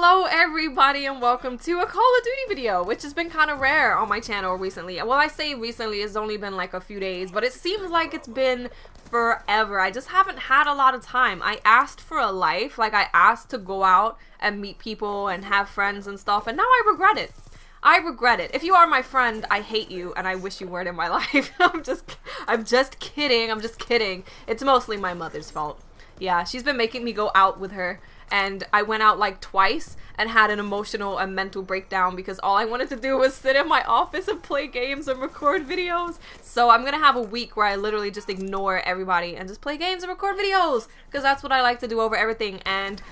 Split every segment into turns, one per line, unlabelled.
Hello everybody and welcome to a Call of Duty video, which has been kind of rare on my channel recently. Well, I say recently, it's only been like a few days, but it seems like it's been forever. I just haven't had a lot of time. I asked for a life, like I asked to go out and meet people and have friends and stuff, and now I regret it. I regret it. If you are my friend, I hate you and I wish you weren't in my life. I'm just kidding. It's mostly my mother's fault. Yeah, she's been making me go out with her, and I went out like twice and had an emotional and mental breakdown because all I wanted to do was sit in my office and play games and record videos. So I'm gonna have a week where I literally just ignore everybody and just play games and record videos because that's what I like to do over everything, and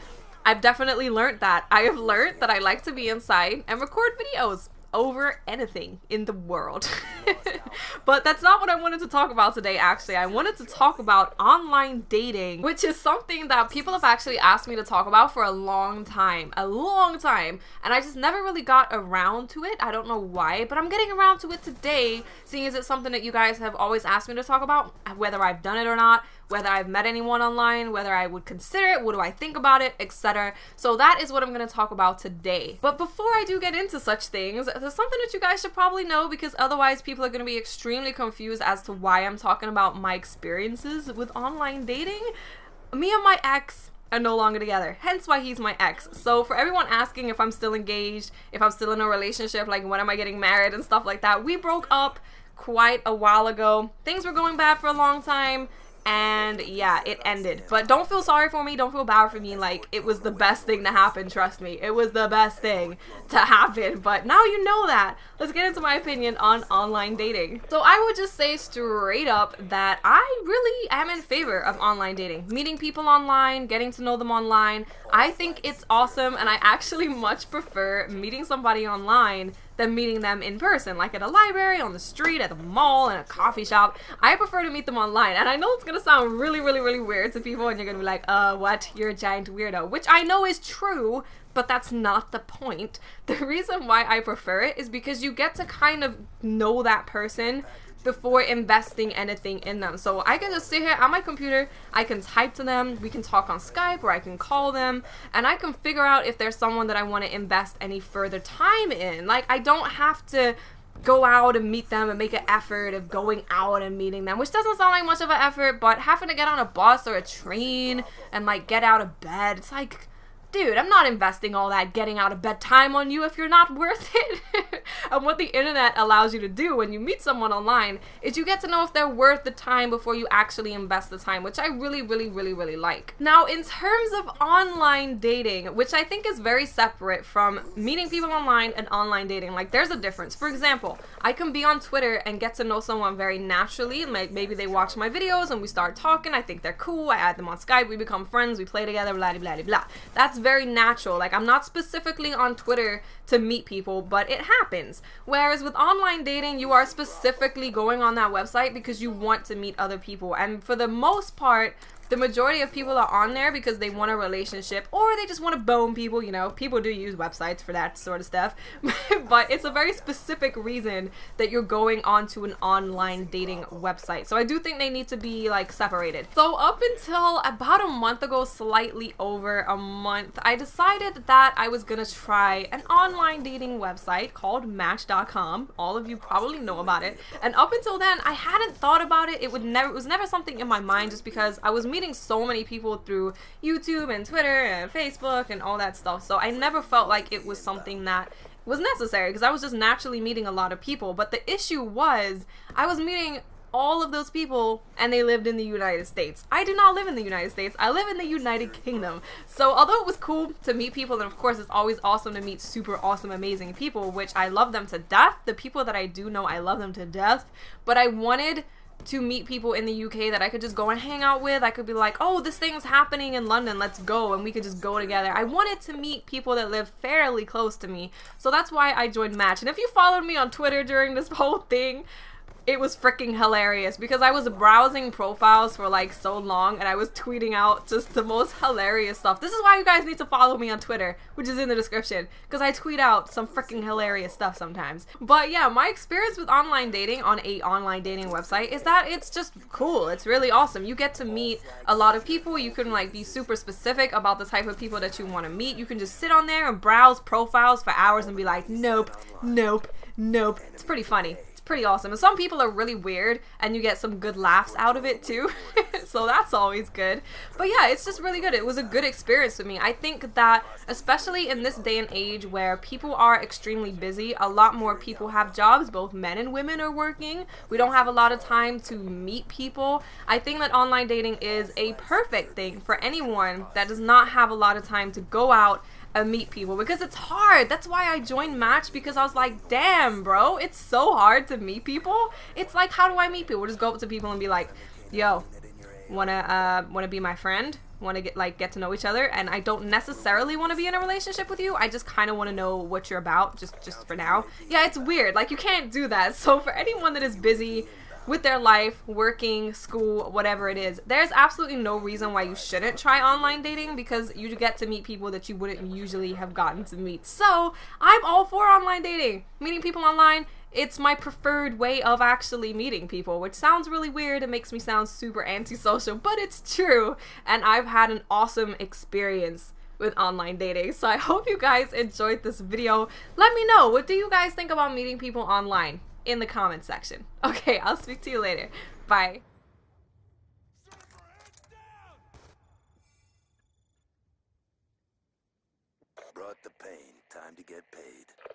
I've definitely learned that. I have learned that I like to be inside and record videos over anything in the world. But that's not what I wanted to talk about today, actually. I wanted to talk about online dating, which is something that people have actually asked me to talk about for a long time. And I just never really got around to it. I don't know why, but I'm getting around to it today, seeing as it's something that you guys have always asked me to talk about, whether I've done it or not, whether I've met anyone online, whether I would consider it, what do I think about it, etc. So that is what I'm going to talk about today. But before I do get into such things, there's something that you guys should probably know, because otherwise people are going to be extremely confused as to why I'm talking about my experiences with online dating. Me and my ex are no longer together, hence why he's my ex. So for everyone asking if I'm still engaged, if I'm still in a relationship, like when am I getting married and stuff like that, we broke up quite a while ago. Things were going bad for a long time, and yeah, it ended. But don't feel sorry for me, don't feel bad for me. Like, it was the best thing to happen, trust me. It was the best thing to happen. But now you know that. Let's get into my opinion on online dating. So I would just say straight up that I really am in favor of online dating. Meeting people online, getting to know them online. I think it's awesome, and I actually much prefer meeting somebody online than meeting them in person, like at a library, on the street, at the mall, in a coffee shop. I prefer to meet them online, and I know it's gonna sound really weird to people, and you're gonna be like, what? You're a giant weirdo, which I know is true, but that's not the point. The reason why I prefer it is because you get to kind of know that person before investing anything in them. So I can just sit here on my computer, I can type to them, we can talk on Skype, or I can call them, and I can figure out if there's someone that I want to invest any further time in. Like, I don't have to go out and meet them and make an effort of going out and meeting them, which doesn't sound like much of an effort, but having to get on a bus or a train and like get out of bed, it's like, dude, I'm not investing all that getting out of bed time on you if you're not worth it. And what the internet allows you to do when you meet someone online is you get to know if they're worth the time before you actually invest the time, which I really like. Now, in terms of online dating, which I think is very separate from meeting people online and online dating, like there's a difference. For example, I can be on Twitter and get to know someone very naturally, like maybe they watch my videos and we start talking, I think they're cool, I add them on Skype, we become friends, we play together, blah blah blah. That's very natural. Like, I'm not specifically on Twitter to meet people, but it happens. Whereas with online dating, you are specifically going on that website because you want to meet other people, and for the most part, the majority of people are on there because they want a relationship or they just want to bone people. You know, people do use websites for that sort of stuff. But it's a very specific reason that you're going onto an online dating website. So I do think they need to be like separated. So up until about a month ago, slightly over a month, I decided that I was gonna try an online dating website called Match.com. All of you probably know about it. And up until then, I hadn't thought about it. It was never something in my mind, just because I was meeting so many people through YouTube and Twitter and Facebook and all that stuff, so I never felt like it was something that was necessary because I was just naturally meeting a lot of people. But the issue was I was meeting all of those people and they lived in the United States. I do not live in the United States. I live in the United Kingdom. So although it was cool to meet people, and of course it's always awesome to meet super awesome amazing people, which I love them to death, the people that I do know, I love them to death, but I wanted to meet people in the UK that I could just go and hang out with. I could be like, oh, this thing's happening in London, let's go, and we could just go together. I wanted to meet people that live fairly close to me, so that's why I joined Match. And if you followed me on Twitter during this whole thing, It was freaking hilarious because I was browsing profiles for like so long and I was tweeting out just the most hilarious stuff. This is why you guys need to follow me on Twitter, which is in the description, because I tweet out some freaking hilarious stuff sometimes. But yeah, my experience with online dating on a online dating website is that it's just cool. It's really awesome. You get to meet a lot of people. You can like be super specific about the type of people that you want to meet. You can just sit on there and browse profiles for hours and be like, nope, nope, nope. It's pretty funny. Pretty awesome. And some people are really weird and you get some good laughs out of it too. So that's always good. But yeah, it's just really good. It was a good experience for me. I think that especially in this day and age where people are extremely busy, a lot more people have jobs, both men and women are working. We don't have a lot of time to meet people. I think that online dating is a perfect thing for anyone that does not have a lot of time to go out and meet people, because it's hard. That's why I joined Match, because I was like, damn bro, it's so hard to meet people. It's like, how do I meet people? Just go up to people and be like, yo, wanna be my friend? Want to get to know each other? And I don't necessarily want to be in a relationship with you. I just kind of want to know what you're about, just for now. Yeah, it's weird. Like, you can't do that. So for anyone that is busy with their life, working, school, whatever it is, there's absolutely no reason why you shouldn't try online dating, because you get to meet people that you wouldn't usually have gotten to meet. So I'm all for online dating. Meeting people online, it's my preferred way of actually meeting people, which sounds really weird. It makes me sound super antisocial, but it's true. And I've had an awesome experience with online dating. So I hope you guys enjoyed this video. Let me know, what do you guys think about meeting people online in the comment section? Okay, I'll speak to you later. Bye.
Brought the pain, time to get paid.